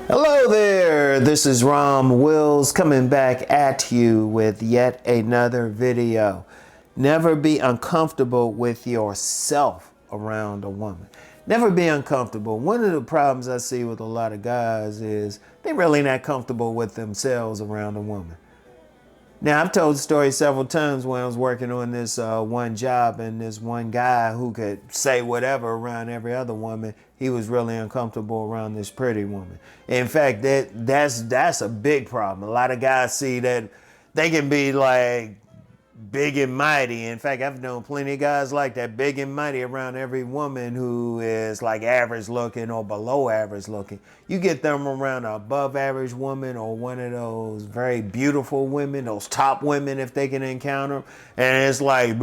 Hello there, this is RomWills coming back at you with yet another video. Never be uncomfortable with yourself around a woman. Never be uncomfortable. One of the problems I see with a lot of guys is they're really not comfortable with themselves around a woman. Now, I've told the story several times when I was working on this one job, and this one guy who could say whatever around every other woman, he was really uncomfortable around this pretty woman. In fact, that's a big problem. A lot of guys see that they can be like big and mighty. In fact, I've known plenty of guys like that, big and mighty around every woman who is like average looking or below average looking. You get them around an above average woman or one of those very beautiful women, those top women if they can encounter, and it's like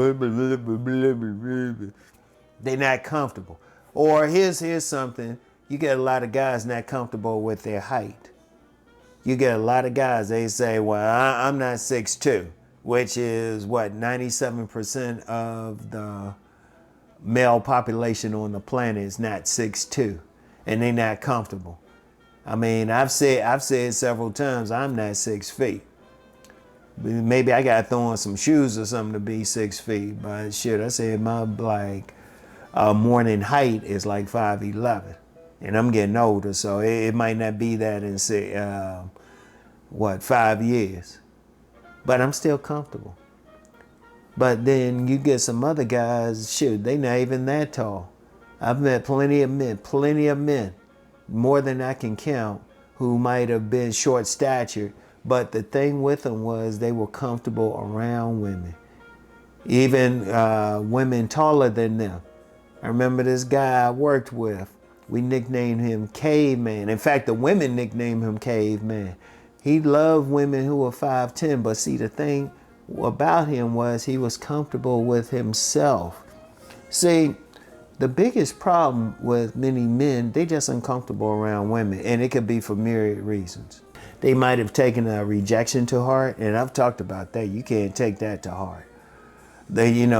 they're not comfortable. Or here's something, you get a lot of guys not comfortable with their height. You get a lot of guys, they say, well, I'm not 6'2", which is what, 97% of the male population on the planet is not 6'2", and they're not comfortable. I mean, I've said several times, I'm not 6 feet. Maybe I got to throw on some shoes or something to be 6 feet, but shit, I said my morning height is like 5'11", and I'm getting older, so it might not be that in 5 years. But I'm still comfortable. But then you get some other guys, shoot, they not even that tall. I've met plenty of men, more than I can count, who might have been short statured, but the thing with them was they were comfortable around women. Even women taller than them. I remember this guy I worked with, we nicknamed him Caveman. In fact, the women nicknamed him Caveman. He loved women who were 5'10", but see, the thing about him was he was comfortable with himself. See, the biggest problem with many men, they just uncomfortable around women, and it could be for myriad reasons. They might have taken a rejection to heart, and I've talked about that. You can't take that to heart.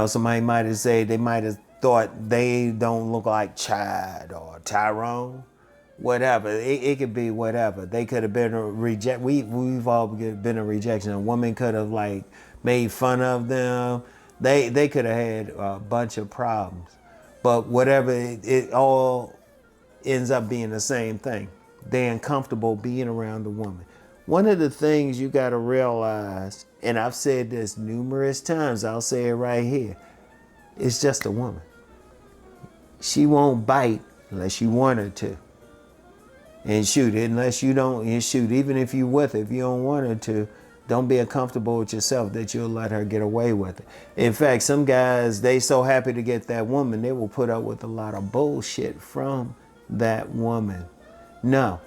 Somebody might have said, they might have thought they don't look like Chad or Tyrone. Whatever, it could be whatever. They could have been a reject. We've all been a rejection. A woman could have like made fun of them. They could have had a bunch of problems. But whatever, it all ends up being the same thing. They're uncomfortable being around a woman. One of the things you got to realize, and I've said this numerous times, I'll say it right here, it's just a woman. She won't bite unless you want her to. And shoot, unless you don't, and shoot, even if you with her, if you don't want her to, don't be uncomfortable with yourself that you'll let her get away with it. In fact, some guys, they so happy to get that woman, they will put up with a lot of bullshit from that woman. No,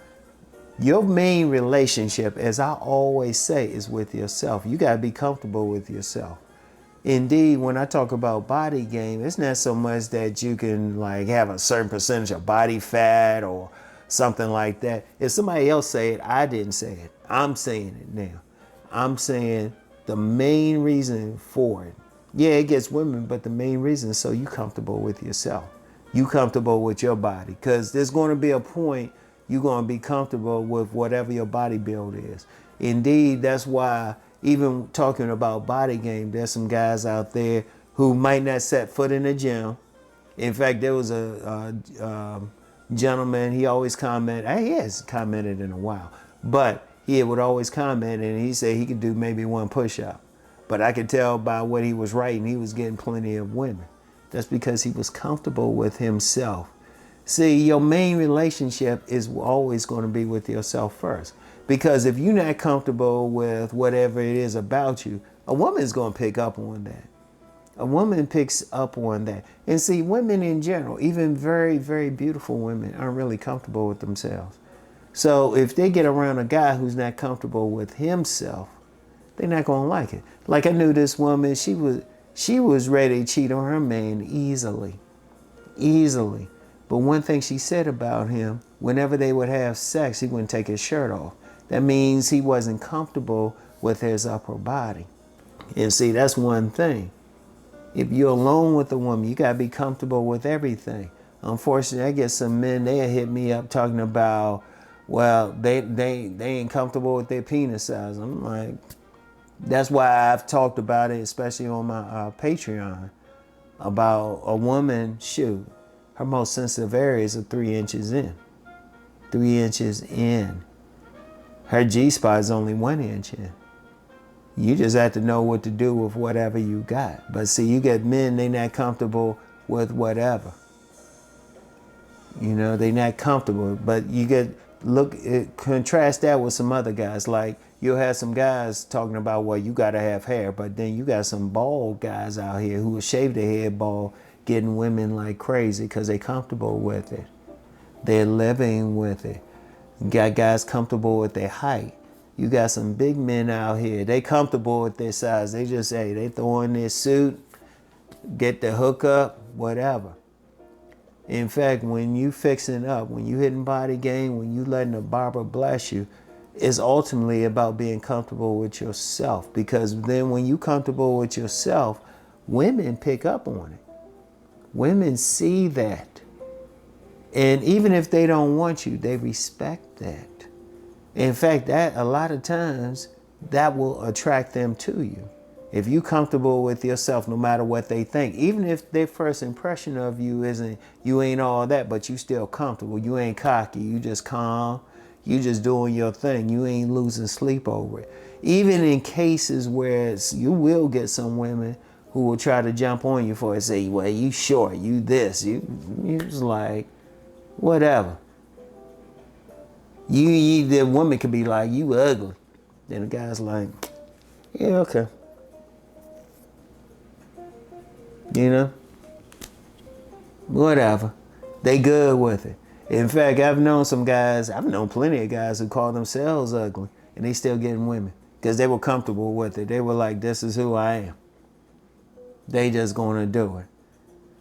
your main relationship, as I always say, is with yourself. You gotta be comfortable with yourself. Indeed, when I talk about body game, it's not so much that you can like have a certain percentage of body fat or something like that. If somebody else say it, I didn't say it. I'm saying it now. I'm saying the main reason for it. Yeah, it gets women, but the main reason is so you comfortable with yourself. You comfortable with your body. Because there's going to be a point you're going to be comfortable with whatever your body build is. Indeed, that's why even talking about body game, there's some guys out there who might not set foot in the gym. In fact, there was a gentleman, he always commented, he has commented in a while, but he would always comment, and he said he could do maybe one push-up. But I could tell by what he was writing, he was getting plenty of women. That's because he was comfortable with himself. See, your main relationship is always going to be with yourself first. Because if you're not comfortable with whatever it is about you, a woman's going to pick up on that. A woman picks up on that. And see, women in general, even very, very beautiful women, aren't really comfortable with themselves. So if they get around a guy who's not comfortable with himself, they're not going to like it. Like I knew this woman, she was ready to cheat on her man easily. But one thing she said about him, whenever they would have sex, he wouldn't take his shirt off. That means he wasn't comfortable with his upper body. And see, that's one thing. If you're alone with a woman, you got to be comfortable with everything. Unfortunately, I get some men, they'll hit me up talking about, Well, they ain't comfortable with their penis size. I'm like, that's why I've talked about it, especially on my Patreon, about a woman, shoot, her most sensitive areas are 3 inches in. 3 inches in. Her G-spot is only 1 inch in. You just have to know what to do with whatever you got. But see, you get men, they not comfortable with whatever. You know, they not comfortable. But you get, contrast that with some other guys. Like, you'll have some guys talking about, well, you got to have hair. But then you got some bald guys out here who will shave their head bald, getting women like crazy because they comfortable with it. They're living with it. You got guys comfortable with their height. You got some big men out here. They comfortable with their size. They just, hey, they throw in their suit, get the hookup, whatever. In fact, when you fixing up, when you hitting body game, when you letting a barber bless you, it's ultimately about being comfortable with yourself. Because then when you comfortable with yourself, women pick up on it. Women see that. And even if they don't want you, they respect that. In fact, that a lot of times that will attract them to you. If you're comfortable with yourself, no matter what they think, even if their first impression of you isn't, you ain't all that, but you still comfortable. You ain't cocky. You just calm. You just doing your thing. You ain't losing sleep over it. Even in cases where you will get some women who will try to jump on you for it, say, well, you short, you this, you just like, whatever. The woman could be like, you ugly. Then the guy's like, yeah, okay. You know? Whatever. They good with it. In fact, I've known plenty of guys who call themselves ugly, and they still getting women because they were comfortable with it. They were like, this is who I am. They just gonna do it.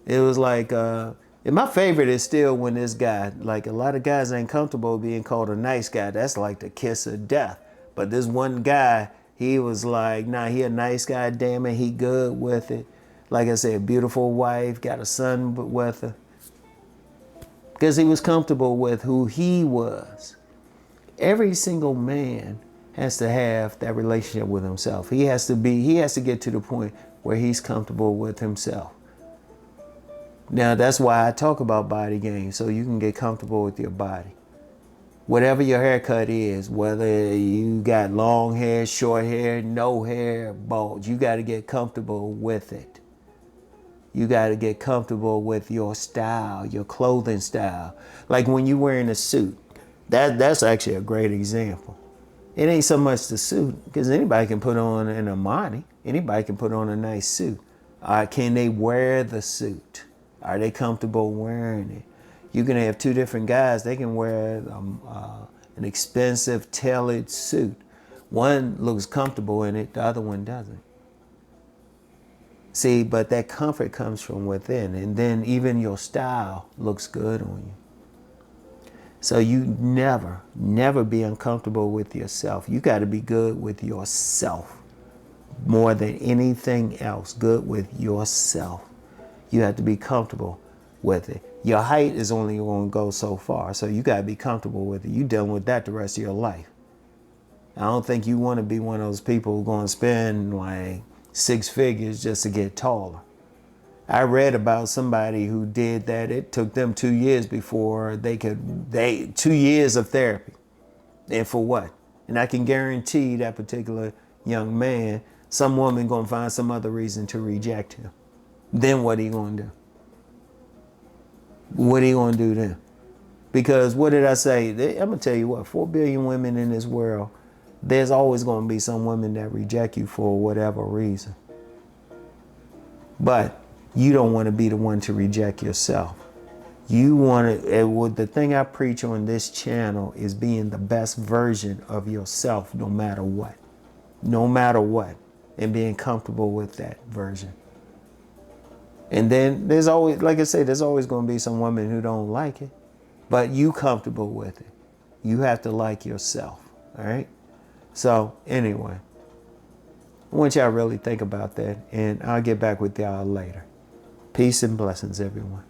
It was like, and my favorite is still when this guy, like a lot of guys ain't comfortable being called a nice guy. That's like the kiss of death. But this one guy, he was like, nah, he a nice guy, damn it, he good with it. Like I said, beautiful wife, got a son with her. Because he was comfortable with who he was. Every single man has to have that relationship with himself. He has to get to the point where he's comfortable with himself. Now, that's why I talk about body game, so you can get comfortable with your body. Whatever your haircut is, whether you got long hair, short hair, no hair, bald, you got to get comfortable with it. You got to get comfortable with your style, your clothing style. Like when you're wearing a suit, that's actually a great example. It ain't so much the suit, because anybody can put on an Armani. Anybody can put on a nice suit. Can they wear the suit? Are they comfortable wearing it? You can have two different guys. They can wear an expensive tailored suit. One looks comfortable in it, the other one doesn't. See, but that comfort comes from within. And then even your style looks good on you. So you never be uncomfortable with yourself. You got to be good with yourself more than anything else. Good with yourself. You have to be comfortable with it. Your height is only going to go so far, so you got to be comfortable with it. You dealing with that the rest of your life. I don't think you want to be one of those people who are going to spend like 6 figures just to get taller. I read about somebody who did that. It took them 2 years before 2 years of therapy. And for what? And I can guarantee that particular young man, some woman going to find some other reason to reject him. Then what are you going to do? What are you going to do then? Because what did I say? I'm going to tell you what, 4 billion women in this world, there's always going to be some women that reject you for whatever reason. But you don't want to be the one to reject yourself. You want to, the thing I preach on this channel is being the best version of yourself no matter what. No matter what. And being comfortable with that version. And then there's always, like I say, there's always going to be some women who don't like it. But you comfortable with it. You have to like yourself. All right? So anyway, I want y'all to really think about that. And I'll get back with y'all later. Peace and blessings, everyone.